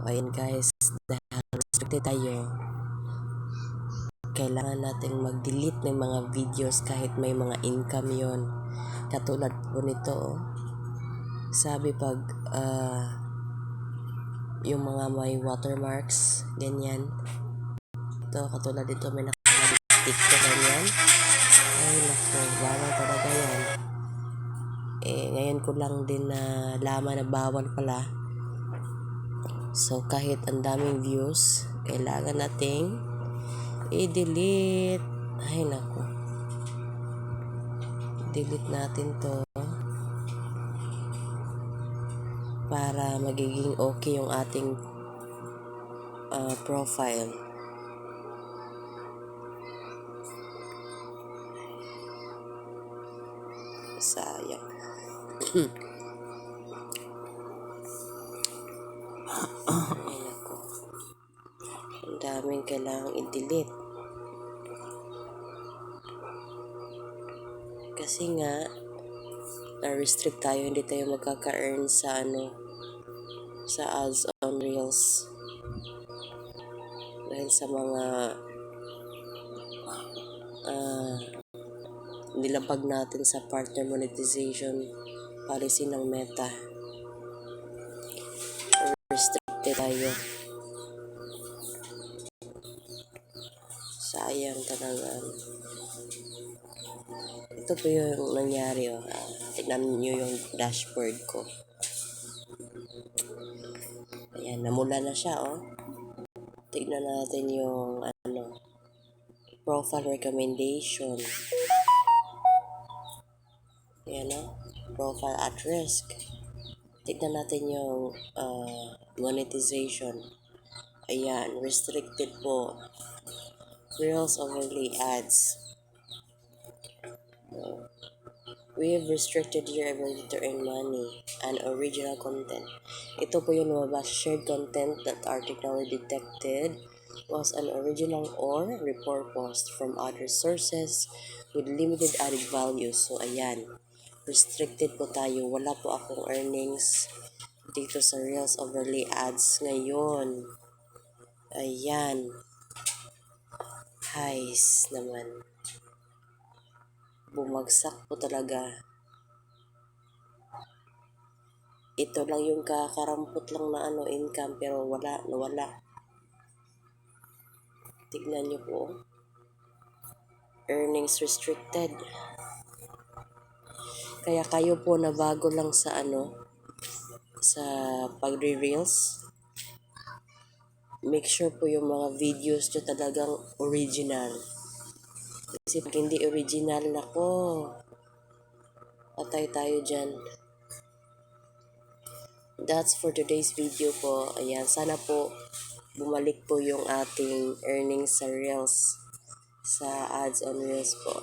Ayan guys, dahil restricted tayo, kailangan nating mag-delete ng mga videos kahit may mga income yon. Katulad po nito, sabi pag yung mga may watermarks, ganyan. Ito, katulad dito may naka-TikTok ganyan. Ay naku, bawal talaga yan. Ngayon ko lang din na laman na bawal pala. So kahit ang daming views, kailangan nating i-delete. Ay naku, delete natin to para magiging okay yung ating profile. Sayang. Ay naku, ang daming kailangang i-delete kasi nga na-restrict tayo, hindi tayo magkaka-earn sa sa ads on Reels dahil sa mga nilabag natin sa partner monetization policy ng Meta. Restricted tayo. Sayang talaga. Ito po yung nangyari. Tignan nyo yung dashboard ko. Ayan, namula na siya. Tignan natin yung profile recommendation. Ayan profile at risk. Tignan natin yung monetization. Ayan, restricted po. Reels overlay ads. We have restricted your ability to earn money and original content. Ito po yung lumabas, shared content that are technically detected was an original or repurposed from other sources with limited added value. So, ayan. Restricted po tayo. Wala po akong earnings dito sa Reels overlay ads ngayon. Ayan. Highs naman. Bumagsak po talaga. Ito lang yung kakarampot lang na income pero nawala. Tignan nyo po. Earnings restricted. Kaya kayo po na bago lang sa sa pagre-reels, make sure po yung mga videos nyo talagang original. Kasi pag hindi original, nako, patay tayo dyan. That's for today's video po. Ayan, sana po bumalik po yung ating earnings sa Reels, sa ads on Reels po.